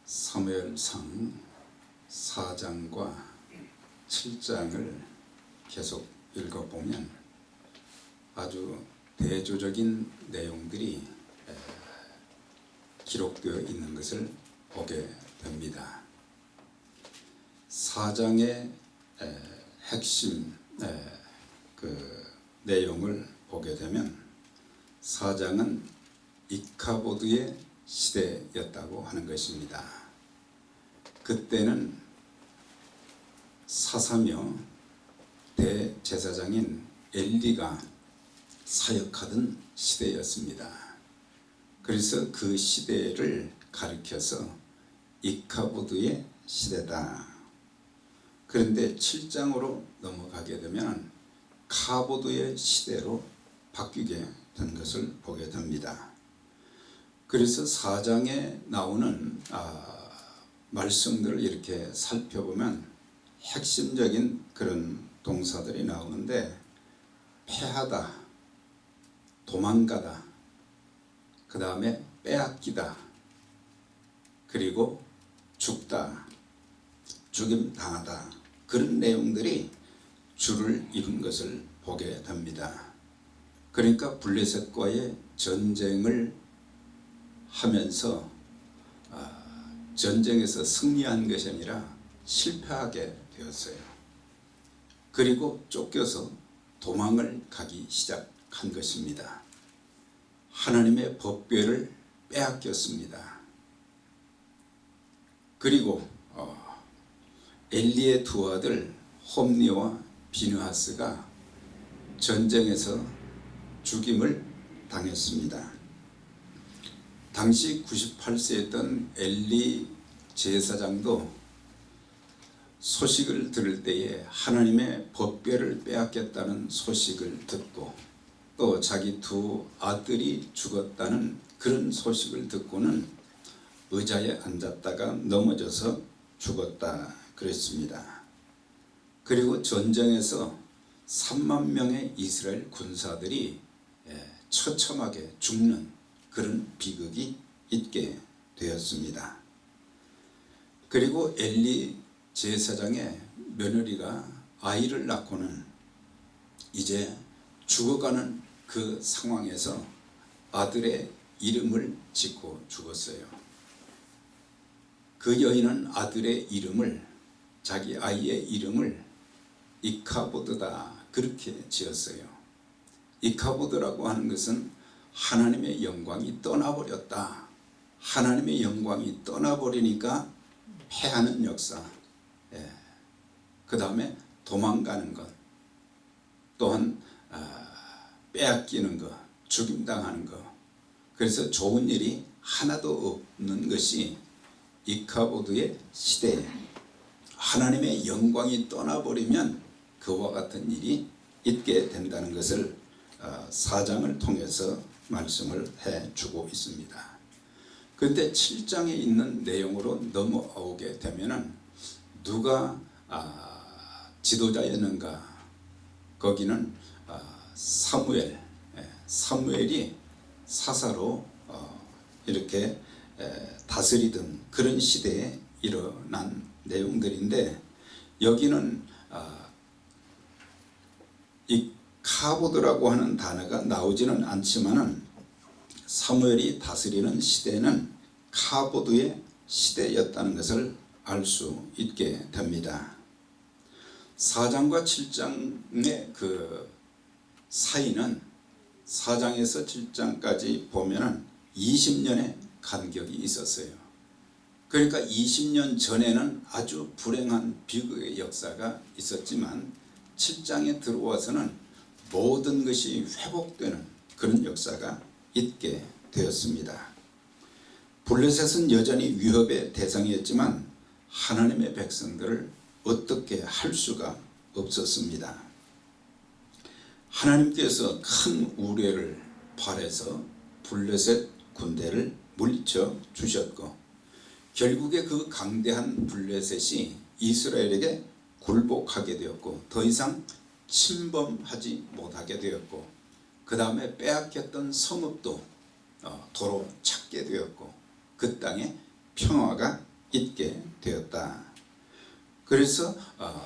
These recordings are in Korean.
사무엘상 4장과 7장을 계속 읽어보면 아주 대조적인 내용들이 기록되어 있는 것을 보게 됩니다. 4장의 핵심 내용을 보게 되면 4장은 이카보드의 시대였다고 하는 것입니다. 그때는 사사며 대제사장인 엘리가 사역하던 시대였습니다. 그래서 그 시대를 가리켜서 이카보드의 시대다. 그런데 7장으로 넘어가게 되면 카보드의 시대로 바뀌게 된 것을 보게 됩니다. 그래서 4장에 나오는 말씀들을 이렇게 살펴보면 핵심적인 그런 동사들이 나오는데, 패하다, 도망가다, 그 다음에 빼앗기다, 그리고 죽다, 죽임당하다, 그런 내용들이 주를 이룬 것을 보게 됩니다. 그러니까 블레셋과의 전쟁을 하면서 전쟁에서 승리한 것이 아니라 실패하게 되었어요. 그리고 쫓겨서 도망을 가기 시작한 것입니다. 하나님의 법궤를 빼앗겼습니다. 그리고 엘리의 두 아들 홈니와 비느하스가 전쟁에서 죽임을 당했습니다. 당시 98세였던 엘리 제사장도 소식을 들을 때에 하나님의 법궤를 빼앗겼다는 소식을 듣고, 또 자기 두 아들이 죽었다는 그런 소식을 듣고는 의자에 앉았다가 넘어져서 죽었다 그랬습니다. 그리고 전쟁에서 3만 명의 이스라엘 군사들이 처참하게 죽는 그런 비극이 있게 되었습니다. 그리고 엘리 제사장의 며느리가 아이를 낳고는 이제 죽어가는 그 상황에서 아들의 이름을 짓고 죽었어요. 그 여인은 아들의 이름을, 자기 아이의 이름을 이카보드다 그렇게 지었어요. 이카보드라고 하는 것은 하나님의 영광이 떠나버렸다. 하나님의 영광이 떠나버리니까 패하는 역사, 그 다음에 도망가는 것, 또한 빼앗기는 것, 죽임당하는 것, 그래서 좋은 일이 하나도 없는 것이 이카보드의 시대에 하나님의 영광이 떠나버리면 그와 같은 일이 있게 된다는 것을 4장을 통해서 말씀을 해주고 있습니다. 그런데 7장에 있는 내용으로 넘어오게 되면은 누가 지도자였는가? 거기는 사무엘이 사사로 이렇게 다스리던 그런 시대에 일어난 내용들인데, 여기는 이 카보드라고 하는 단어가 나오지는 않지만은 사무엘이 다스리는 시대는 카보드의 시대였다는 것을 알 수 있게 됩니다. 4장과 7장의 그 사이는 4장에서 7장까지 보면은 20년의 간격이 있었어요. 그러니까 20년 전에는 아주 불행한 비극의 역사가 있었지만 7장에 들어와서는 모든 것이 회복되는 그런 역사가 있게 되었습니다. 블레셋은 여전히 위협의 대상이었지만 하나님의 백성들을 어떻게 할 수가 없었습니다. 하나님께서 큰 우레를 발해서 블레셋 군대를 물리쳐 주셨고, 결국에 그 강대한 블레셋이 이스라엘에게 굴복하게 되었고, 더 이상 침범하지 못하게 되었고, 그 다음에 빼앗겼던 성읍도 도로 찾게 되었고, 그 땅에 평화가 있게 되었다. 그래서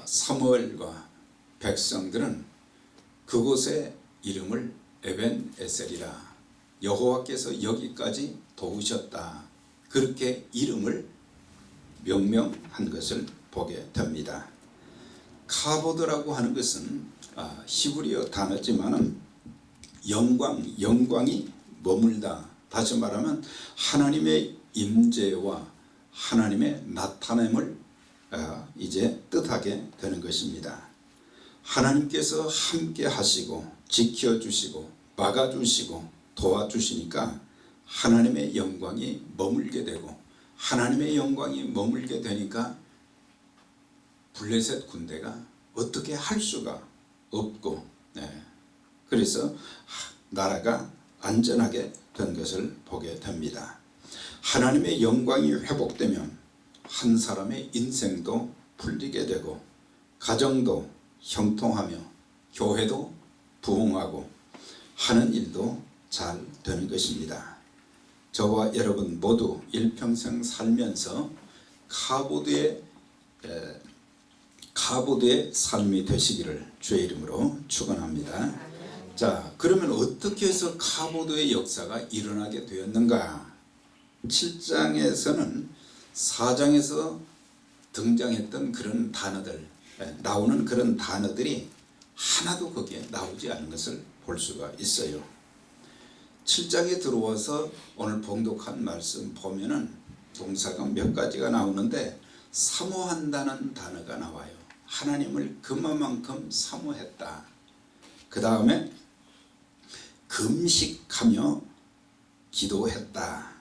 사무엘과 백성들은 그곳의 이름을 에벤에셀이라, 여호와께서 여기까지 도우셨다, 그렇게 이름을 명명한 것을 보게 됩니다. 카보드라고 하는 것은 히브리어 단어지만은 영광이 머물다, 다시 말하면 하나님의 임재와 하나님의 나타남을 이제 뜻하게 되는 것입니다. 하나님께서 함께 하시고 지켜주시고 막아주시고 도와주시니까 하나님의 영광이 머물게 되고, 하나님의 영광이 머물게 되니까 블레셋 군대가 어떻게 할 수가 없고, 그래서 나라가 안전하게 된 것을 보게 됩니다. 하나님의 영광이 회복되면 한 사람의 인생도 풀리게 되고, 가정도 형통하며 교회도 부흥하고 하는 일도 잘 되는 것입니다. 저와 여러분 모두 일평생 살면서 카보드의 삶이 되시기를 주의 이름으로 축원합니다. 자, 그러면 어떻게 해서 카보드의 역사가 일어나게 되었는가? 7장에서는 4장에서 등장했던 그런 단어들, 나오는 그런 단어들이 하나도 거기에 나오지 않은 것을 볼 수가 있어요. 7장에 들어와서 오늘 봉독한 말씀 보면은 동사가 몇 가지가 나오는데, 사모한다는 단어가 나와요. 하나님을 그만큼 사모했다. 그 다음에 금식하며 기도했다.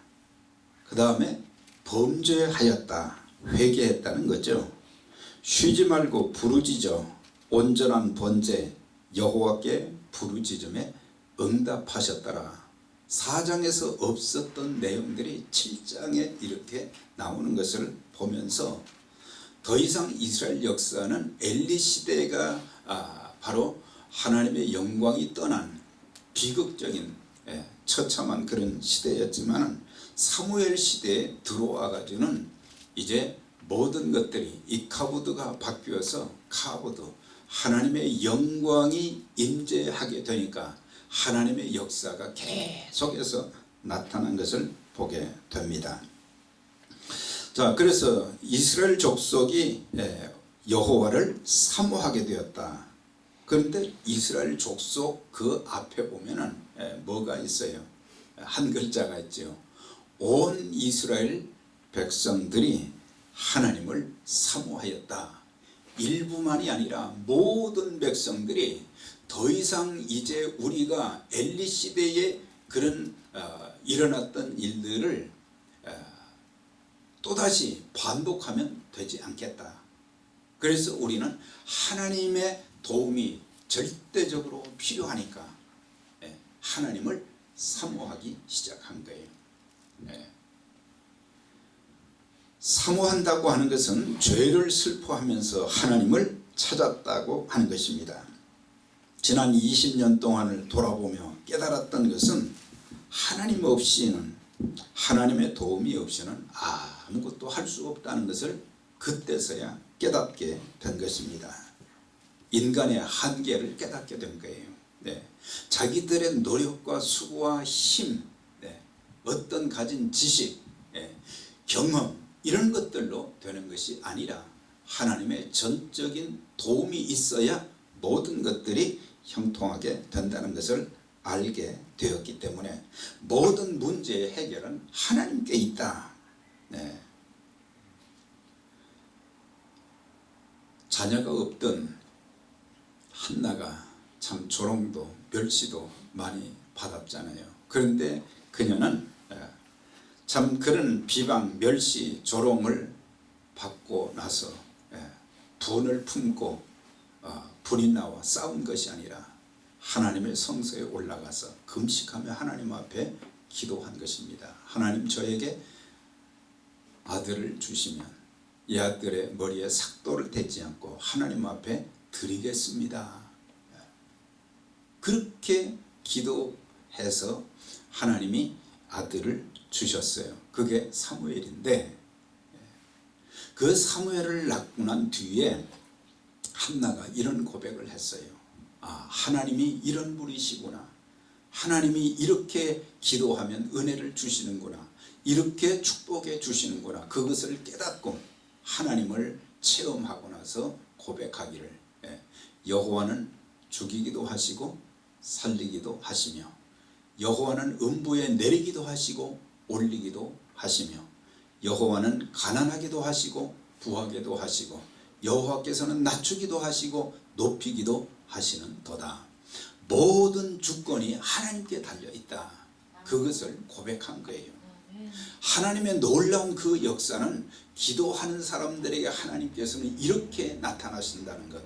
그 다음에 범죄하였다, 회개했다는 거죠. 쉬지 말고 부르짖어 온전한 번제 여호와께 부르짖음에 응답하셨더라. 4장에서 없었던 내용들이 7장에 이렇게 나오는 것을 보면서 더 이상 이스라엘 역사는 엘리 시대가 바로 하나님의 영광이 떠난 비극적인 처참한 그런 시대였지만, 사무엘 시대에 들어와 가지고는 이제 모든 것들이 이 카보드가 바뀌어서 카보드, 하나님의 영광이 임재하게 되니까 하나님의 역사가 계속해서 나타난 것을 보게 됩니다. 자, 그래서 이스라엘 족속이 여호와를 사모하게 되었다. 그런데 이스라엘 족속 그 앞에 보면은 뭐가 있어요? 한 글자가 있죠. 온 이스라엘 백성들이 하나님을 사모하였다. 일부만이 아니라 모든 백성들이 더 이상 이제 우리가 엘리 시대에 그런 일어났던 일들을 또다시 반복하면 되지 않겠다. 그래서 우리는 하나님의 도움이 절대적으로 필요하니까 하나님을 사모하기 시작한 거예요. 사모한다고 하는 것은 죄를 슬퍼하면서 하나님을 찾았다고 하는 것입니다. 지난 20년 동안을 돌아보며 깨달았던 것은 하나님 없이는, 하나님의 도움이 없이는 아무것도 할 수 없다는 것을 그때서야 깨닫게 된 것입니다. 인간의 한계를 깨닫게 된 거예요. 자기들의 노력과 수고와 힘, 어떤 가진 지식, 경험, 이런 것들로 되는 것이 아니라 하나님의 전적인 도움이 있어야 모든 것들이 형통하게 된다는 것을 알게 되었기 때문에 모든 문제의 해결은 하나님께 있다. 자녀가 없던 한나가 참 조롱도 멸시도 많이 받았잖아요. 그런데 그녀는 참 그런 비방, 멸시, 조롱을 받고 나서 분을 품고 불이 나와 싸운 것이 아니라 하나님의 성소에 올라가서 금식하며 하나님 앞에 기도한 것입니다. 하나님, 저에게 아들을 주시면 이 아들의 머리에 삭도를 대지 않고 하나님 앞에 드리겠습니다. 그렇게 기도해서 하나님이 아들을 주셨어요. 그게 사무엘인데, 그 사무엘을 낳고 난 뒤에 한나가 이런 고백을 했어요. 아, 하나님이 이런 분이시구나. 하나님이 이렇게 기도하면 은혜를 주시는구나. 이렇게 축복해 주시는구나. 그것을 깨닫고 하나님을 체험하고 나서 고백하기를, 여호와는 죽이기도 하시고 살리기도 하시며, 여호와는 음부에 내리기도 하시고 올리기도 하시며, 여호와는 가난하기도 하시고 부하게도 하시고, 여호와께서는 낮추기도 하시고 높이기도 하시는도다. 모든 주권이 하나님께 달려있다. 그것을 고백한 거예요. 하나님의 놀라운 그 역사는 기도하는 사람들에게 하나님께서는 이렇게 나타나신다는 것.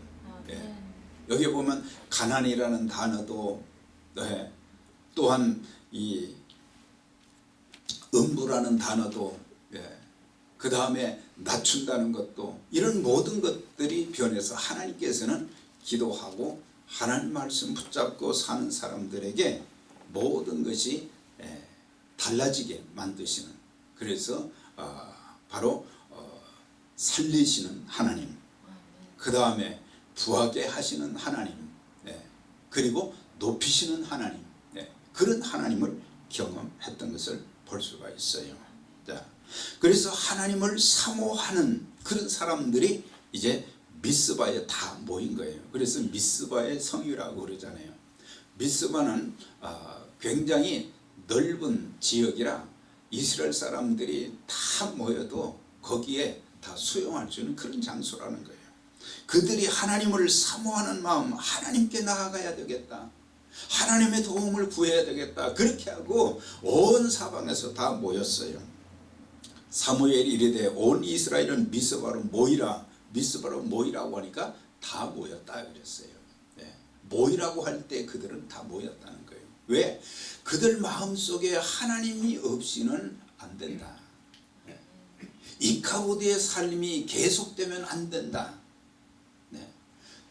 여기 보면 가난이라는 단어도, 또한 이 음부라는 단어도, 그 다음에 낮춘다는 것도, 이런 모든 것들이 변해서 하나님께서는 기도하고 하나님 말씀 붙잡고 사는 사람들에게 모든 것이 달라지게 만드시는, 그래서 바로 살리시는 하나님, 그 다음에 부하게 하시는 하나님, 그리고 높이시는 하나님, 그런 하나님을 경험했던 것을 볼 수가 있어요. 자, 그래서 하나님을 사모하는 그런 사람들이 이제 미스바에 다 모인 거예요. 그래서 미스바의 성이라고 그러잖아요. 미스바는 굉장히 넓은 지역이라 이스라엘 사람들이 다 모여도 거기에 다 수용할 수 있는 그런 장소라는 거예요. 그들이 하나님을 사모하는 마음, 하나님께 나아가야 되겠다, 하나님의 도움을 구해야 되겠다, 그렇게 하고 온 사방에서 다 모였어요. 사무엘이 이르되 온 이스라엘은 미스바로 모이라, 미스바로 모이라고 하니까 다 모였다 그랬어요. 모이라고 할 때 그들은 다 모였다는 거예요. 왜? 그들 마음속에 하나님이 없이는 안 된다. 이카보드의 삶이 계속되면 안 된다.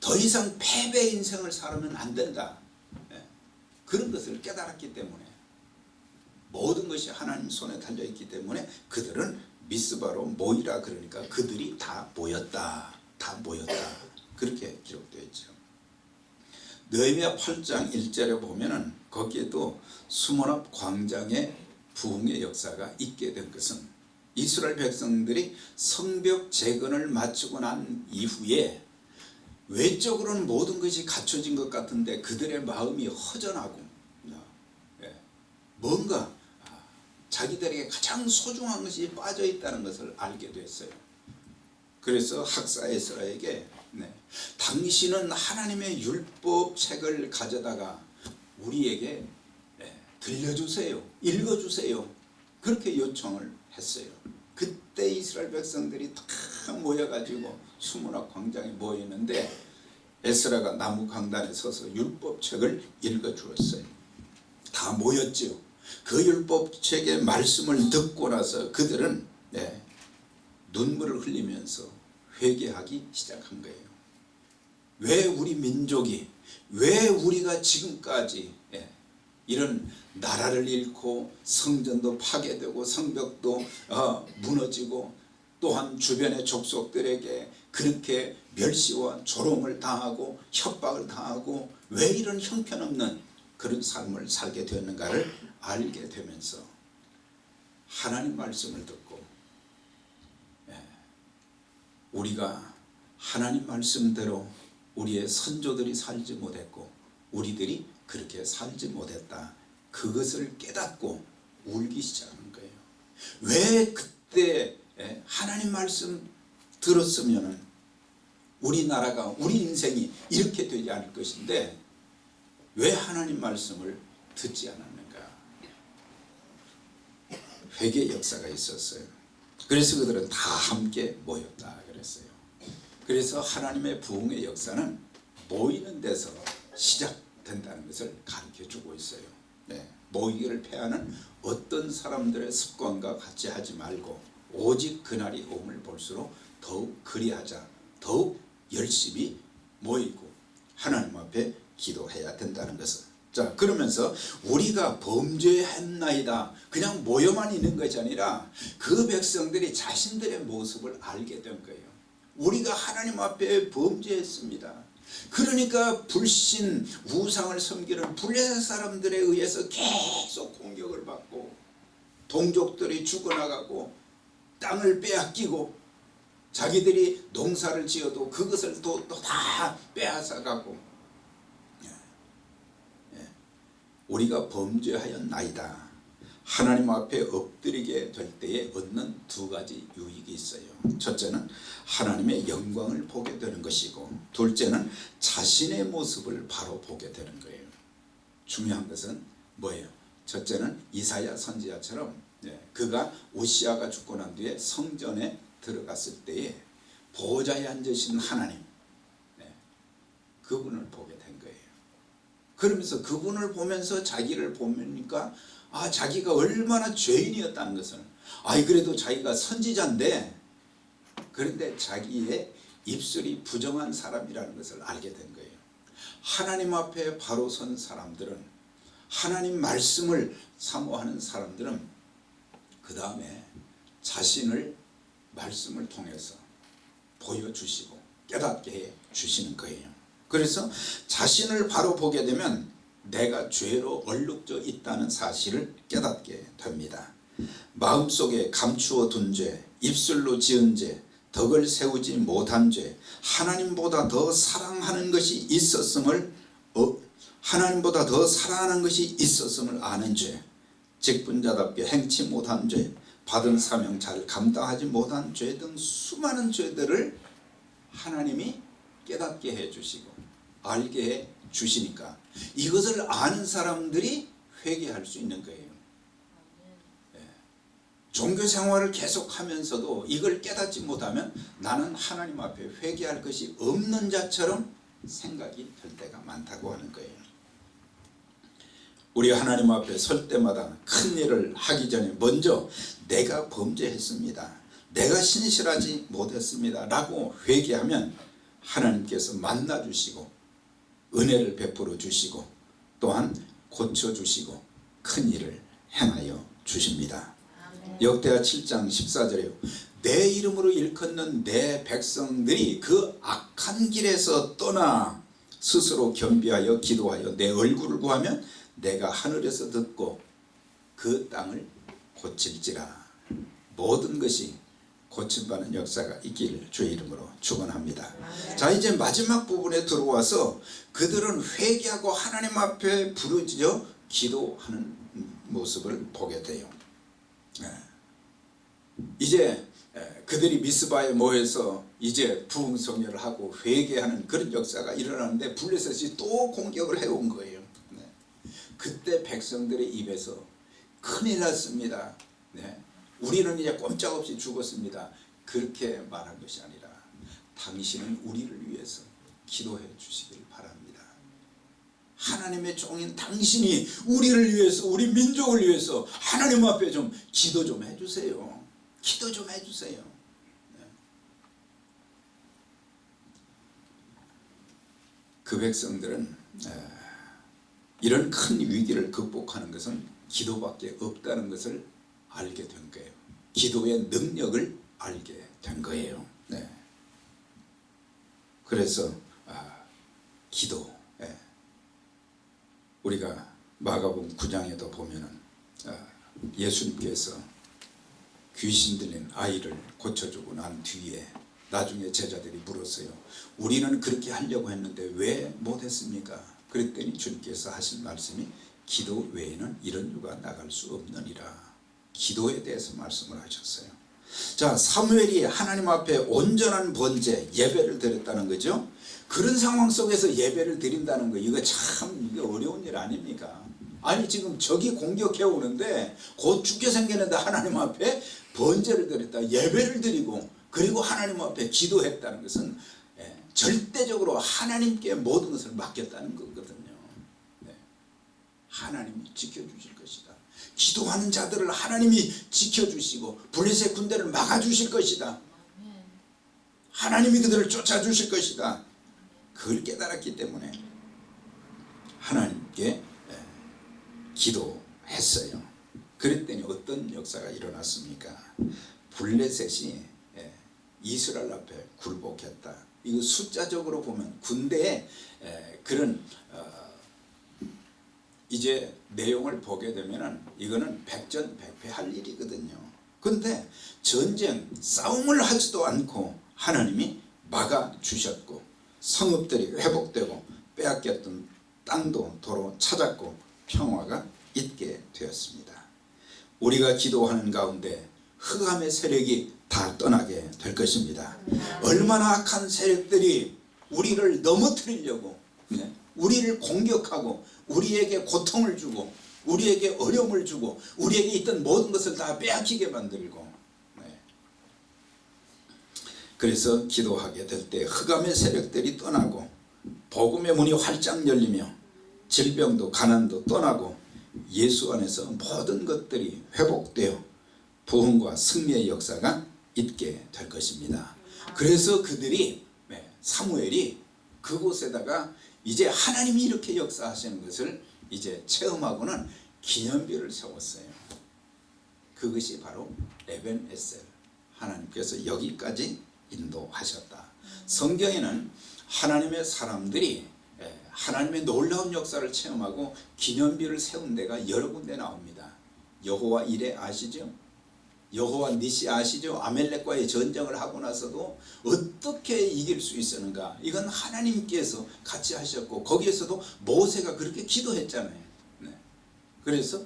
더 이상 패배 인생을 살면 안 된다. 그런 것을 깨달았기 때문에, 모든 것이 하나님 손에 달려있기 때문에 그들은 미스바로 모이라 그러니까 그들이 다 모였다. 다 모였다. 그렇게 기록되어 있죠. 느헤미야 8장 1절에 보면은 거기에도 수몬 광장의 부흥의 역사가 있게 된 것은, 이스라엘 백성들이 성벽 재건을 마치고 난 이후에 외적으로는 모든 것이 갖춰진 것 같은데 그들의 마음이 허전하고 뭔가 자기들에게 가장 소중한 것이 빠져 있다는 것을 알게 됐어요. 그래서 학사 에스라에게 당신은 하나님의 율법 책을 가져다가 우리에게 들려주세요, 읽어주세요, 그렇게 요청을 했어요. 그때 이스라엘 백성들이 다 모여가지고 수문학 광장에 모이는데 에스라가 나무 강단에 서서 율법책을 읽어주었어요. 다 모였죠. 그 율법책의 말씀을 듣고 나서 그들은 눈물을 흘리면서 회개하기 시작한 거예요. 왜 우리 민족이, 왜 우리가 지금까지 이런 나라를 잃고 성전도 파괴되고 성벽도 무너지고 또한 주변의 족속들에게 그렇게 멸시와 조롱을 당하고 협박을 당하고 왜 이런 형편없는 그런 삶을 살게 되었는가를 알게 되면서 하나님 말씀을 듣고 우리가 하나님 말씀대로 우리의 선조들이 살지 못했고 우리들이 그렇게 살지 못했다, 그것을 깨닫고 울기 시작하는 거예요. 왜 그때 하나님 말씀 들었으면 우리나라가, 우리 인생이 이렇게 되지 않을 것인데 왜 하나님 말씀을 듣지 않았는가? 회개 역사가 있었어요. 그래서 그들은 다 함께 모였다 그랬어요. 그래서 하나님의 부흥의 역사는 모이는 데서 시작된다는 것을 가르쳐주고 있어요. 모이기를 패하는 어떤 사람들의 습관과 같이 하지 말고 오직 그날이 오음을 볼수록 더욱 그리하자, 더욱 열심히 모이고 하나님 앞에 기도해야 된다는 것을 자, 그러면서 우리가 범죄했나이다 그냥 모여만 있는 것이 아니라 그 백성들이 자신들의 모습을 알게 된 거예요. 우리가 하나님 앞에 범죄했습니다. 그러니까 불신 우상을 섬기는 블레셋 사람들에 의해서 계속 공격을 받고 동족들이 죽어나가고 땅을 빼앗기고 자기들이 농사를 지어도 그것을 또 다 빼앗아가고 우리가 범죄하였나이다. 하나님 앞에 엎드리게 될 때에 얻는 두 가지 유익이 있어요. 첫째는 하나님의 영광을 보게 되는 것이고 둘째는 자신의 모습을 바로 보게 되는 거예요. 중요한 것은 뭐예요? 첫째는 이사야 선지자처럼 그가 우시아가 죽고 난 뒤에 성전에 들어갔을 때에 보좌에 앉으신 하나님 그분을 보게 된 거예요. 그러면서 그분을 보면서 자기를 보니까 자기가 얼마나 죄인이었다는 것을 그래도 자기가 선지자인데 그런데 자기의 입술이 부정한 사람이라는 것을 알게 된 거예요. 하나님 앞에 바로 선 사람들은 하나님 말씀을 사모하는 사람들은 그 다음에 자신을 말씀을 통해서 보여주시고 깨닫게 해 주시는 거예요. 그래서 자신을 바로 보게 되면 내가 죄로 얼룩져 있다는 사실을 깨닫게 됩니다. 마음속에 감추어 둔 죄, 입술로 지은 죄, 덕을 세우지 못한 죄, 하나님보다 더 사랑하는 것이 있었음을 아는 죄, 직분자답게 행치 못한 죄, 받은 사명 잘 감당하지 못한 죄 등 수많은 죄들을 하나님이 깨닫게 해주시고 알게 해 주시니까 이것을 아는 사람들이 회개할 수 있는 거예요. 종교 생활을 계속하면서도 이걸 깨닫지 못하면 나는 하나님 앞에 회개할 것이 없는 자처럼 생각이 들 때가 많다고 하는 거예요. 우리 하나님 앞에 설 때마다 큰 일을 하기 전에 먼저 내가 범죄했습니다, 내가 신실하지 못했습니다 라고 회개하면 하나님께서 만나주시고 은혜를 베풀어 주시고 또한 고쳐주시고 큰 일을 행하여 주십니다. 역대하 7장 14절에요. 내 이름으로 일컫는 내 백성들이 그 악한 길에서 떠나 스스로 겸비하여 기도하여 내 얼굴을 구하면 내가 하늘에서 듣고 그 땅을 고칠지라. 모든 것이 고침받는 역사가 있기를 주의 이름으로 축원합니다. 자, 이제 마지막 부분에 들어와서 그들은 회개하고 하나님 앞에 부르짖어 기도하는 모습을 보게 돼요. 이제 그들이 미스바에 모여서 이제 부흥성회를 하고 회개하는 그런 역사가 일어나는데 블레셋이 또 공격을 해온 거예요. 그때 백성들의 입에서 큰일 났습니다. 우리는 이제 꼼짝없이 죽었습니다. 그렇게 말한 것이 아니라 당신은 우리를 위해서 기도해 주시길 바랍니다. 하나님의 종인 당신이 우리를 위해서, 우리 민족을 위해서 하나님 앞에 좀 기도 좀 해주세요. 기도 좀 해주세요. 그 백성들은 이런 큰 위기를 극복하는 것은 기도밖에 없다는 것을 알게 된 거예요. 기도의 능력을 알게 된 거예요. 그래서 기도, 우리가 마가복음 9장에도 보면은 예수님께서 귀신 들린 아이를 고쳐주고 난 뒤에 나중에 제자들이 물었어요. 우리는 그렇게 하려고 했는데 왜 못했습니까? 그랬더니 주님께서 하신 말씀이 기도 외에는 이런 유가 나갈 수 없느니라. 기도에 대해서 말씀을 하셨어요. 자, 사무엘이 하나님 앞에 온전한 번제 예배를 드렸다는 거죠. 그런 상황 속에서 예배를 드린다는 거, 이거 참 이게 어려운 일 아닙니까? 아니 지금 적이 공격해 오는데 곧 죽게 생겼는데 하나님 앞에 번제를 드렸다, 예배를 드리고 그리고 하나님 앞에 기도했다는 것은 절대적으로 하나님께 모든 것을 맡겼다는 거거든요. 하나님이 지켜주실 것이다. 기도하는 자들을 하나님이 지켜주시고 블레셋 군대를 막아주실 것이다. 하나님이 그들을 쫓아주실 것이다. 그걸 깨달았기 때문에 하나님께 기도했어요. 그랬더니 어떤 역사가 일어났습니까? 블레셋이 이스라엘 앞에 굴복했다. 이거 숫자적으로 보면 군대에 그런 이제 내용을 보게 되면은 이거는 백전백패할 일이거든요. 근데 전쟁 싸움을 하지도 않고 하나님이 막아 주셨고 성읍들이 회복되고 빼앗겼던 땅도 도로 찾았고 평화가 있게 되었습니다. 우리가 기도하는 가운데 흑암의 세력이 다 떠나게 될 것입니다. 얼마나 악한 세력들이 우리를 넘어뜨리려고 우리를 공격하고 우리에게 고통을 주고 우리에게 어려움을 주고 우리에게 있던 모든 것을 다 빼앗기게 만들고 그래서 기도하게 될 때 흑암의 세력들이 떠나고 복음의 문이 활짝 열리며 질병도 가난도 떠나고 예수 안에서 모든 것들이 회복되어 부흥과 승리의 역사가 있게 될 것입니다. 그래서 그들이 사무엘이 그곳에다가 이제 하나님이 이렇게 역사하시는 것을 이제 체험하고는 기념비를 세웠어요. 그것이 바로 에벤에셀, 하나님께서 여기까지 인도하셨다. 성경에는 하나님의 사람들이 하나님의 놀라운 역사를 체험하고 기념비를 세운 데가 여러 군데 나옵니다. 여호와 이레 아시죠? 여호와 니시 아시죠? 아멜렉과의 전쟁을 하고 나서도 어떻게 이길 수 있었는가? 이건 하나님께서 같이 하셨고 거기에서도 모세가 그렇게 기도했잖아요. 그래서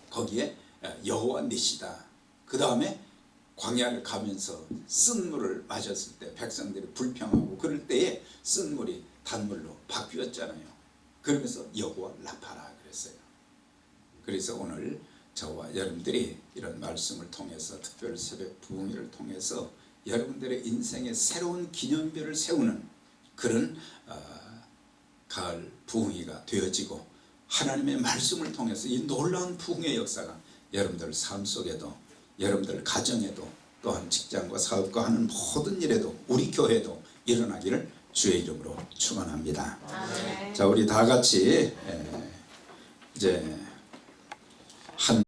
거기에 여호와 니시다. 그 다음에 광야를 가면서 쓴 물을 마셨을 때 백성들이 불평하고 그럴 때에 쓴 물이 단물로 바뀌었잖아요. 그러면서 여호와 라파라 그랬어요. 그래서 오늘 저와 여러분들이 이런 말씀을 통해서 특별 새벽 부흥회를 통해서 여러분들의 인생에 새로운 기념비를 세우는 그런 가을 부흥회가 되어지고 하나님의 말씀을 통해서 이 놀라운 부흥의 역사가 여러분들 삶 속에도 여러분들 가정에도 또한 직장과 사업과 하는 모든 일에도 우리 교회도 일어나기를 주의 이름으로 축원합니다. 자, 우리 다 같이 이제 한